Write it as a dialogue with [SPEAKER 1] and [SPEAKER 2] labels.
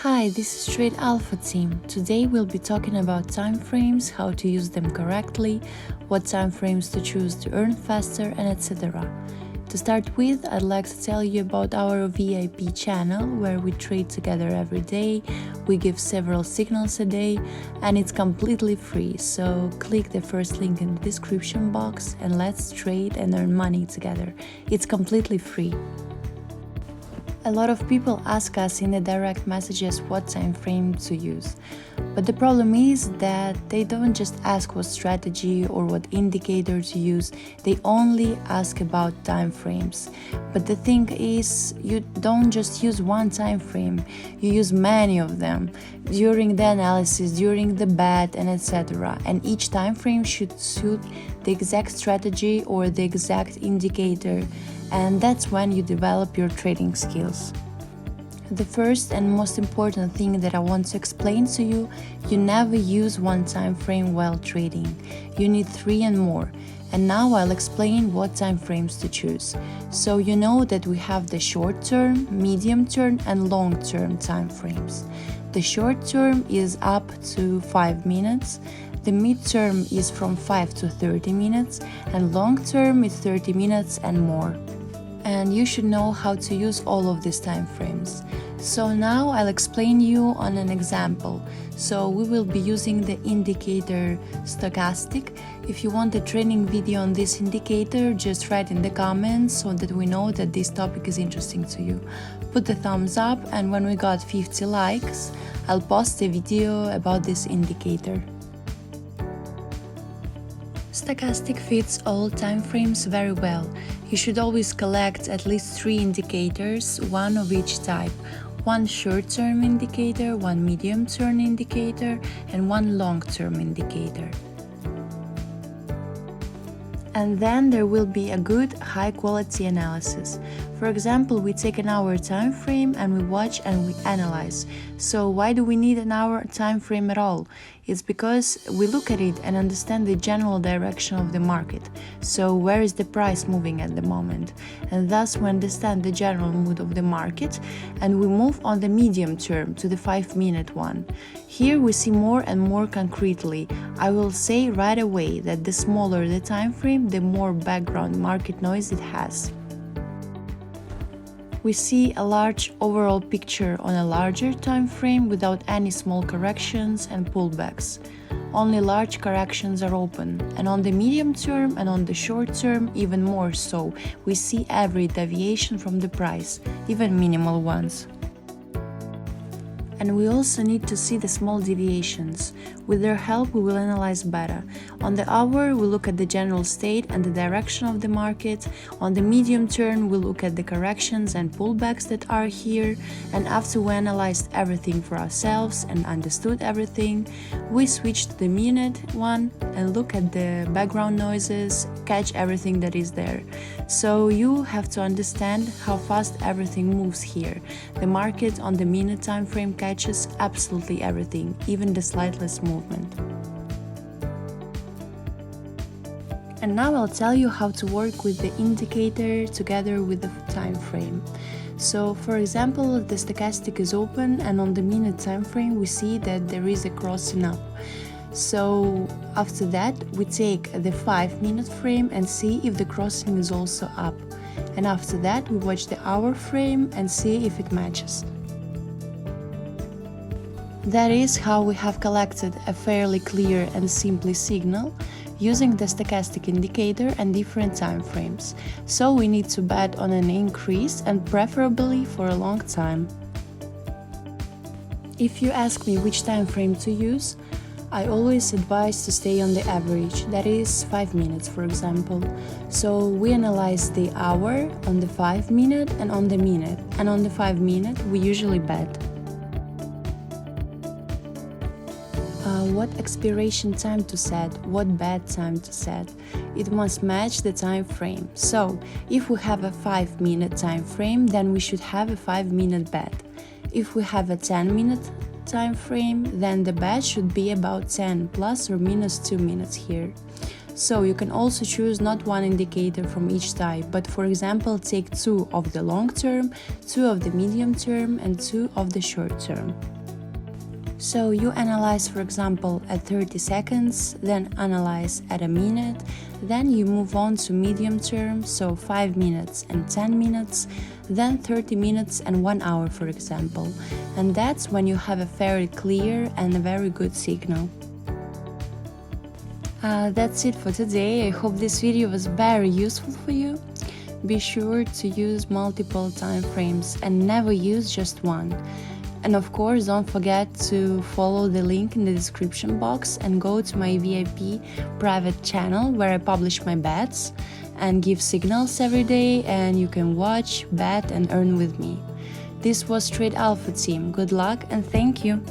[SPEAKER 1] Hi, this is Trade Alpha team. Today we'll be talking about time frames, how to use them correctly, what time frames to choose to earn faster, and etc. To start with, I'd like to tell you about our VIP channel where we trade together every day. We give several signals a day and it's completely free, so click the first link in the description box and let's trade and earn money together. It's completely free. A lot of people ask us in the direct messages what time frame to use. But the problem is that they don't just ask what strategy or what indicator to use, they only ask about time frames. But the thing is, you don't just use one time frame, you use many of them during the analysis, during the bet, and etc. And each time frame should suit the exact strategy or the exact indicator, and that's when you develop your trading skills. The first and most important thing that I want to explain to you, you never use one time frame while trading. You need 3 and more. And now I'll explain what time frames to choose. So you know that we have the short term, medium term, and long term time frames. The short term is up to 5 minutes. The mid-term is from 5 to 30 minutes, and long term is 30 minutes and more. And you should know how to use all of these time frames. So now I'll explain you on an example. So we will be using the indicator stochastic. If you want a training video on this indicator, just write in the comments so that we know that this topic is interesting to you. Put the thumbs up, and when we got 50 likes, I'll post a video about this indicator. Stochastic fits all time frames very well. You should always collect at least 3 indicators, one of each type. One short-term indicator, one medium-term indicator, and one long-term indicator. And then there will be a good, high-quality analysis. For example, we take an hour time frame and we watch and we analyze. So why do we need an hour time frame at all? It's because we look at it and understand the general direction of the market. So where is the price moving at the moment? And thus we understand the general mood of the market and we move on the medium term to the 5-minute one. Here we see more and more concretely. I will say right away that the smaller the time frame, the more background market noise it has. We see a large overall picture on a larger time frame without any small corrections and pullbacks. Only large corrections are open, and on the medium term and on the short term even more so. We see every deviation from the price, even minimal ones. And we also need to see the small deviations. With their help, we will analyze better. On the hour, we look at the general state and the direction of the market. On the medium term, we look at the corrections and pullbacks that are here. And after we analyzed everything for ourselves and understood everything, we switch to the minute one and look at the background noises, catch everything that is there. So you have to understand how fast everything moves here. The market on the minute time frame catches absolutely everything, even the slightest movement. And now I'll tell you how to work with the indicator together with the time frame. So for example, the stochastic is open and on the minute time frame we see that there is a crossing up. So after that we take the 5-minute frame and see if the crossing is also up. And after that we watch the hour frame and see if it matches. That is how we have collected a fairly clear and simple signal using the stochastic indicator and different time frames. So we need to bet on an increase and preferably for a long time. If you ask me which time frame to use, I always advise to stay on the average, that is 5 minutes for example. So we analyze the hour on the 5-minute and on the minute, and on the 5-minute we usually bet. What expiration time to set, what bet time to set. It must match the time frame. So, if we have a 5-minute time frame, then we should have a 5-minute bet. If we have a 10-minute time frame, then the bet should be about 10 plus or minus 2 minutes here. So you can also choose not one indicator from each type, but for example take 2 of the long term, 2 of the medium term, and 2 of the short term. So you analyze, for example, at 30 seconds, then analyze at a minute, then you move on to medium term, so 5 minutes and 10 minutes, then 30 minutes and 1 hour, for example. And that's when you have a very clear and a very good signal. That's it for today. I hope this video was very useful for you. Be sure to use multiple time frames and never use just one. And of course, don't forget to follow the link in the description box and go to my VIP private channel where I publish my bets and give signals every day, and you can watch, bet and earn with me. This was Trade Alpha Team. Good luck and thank you!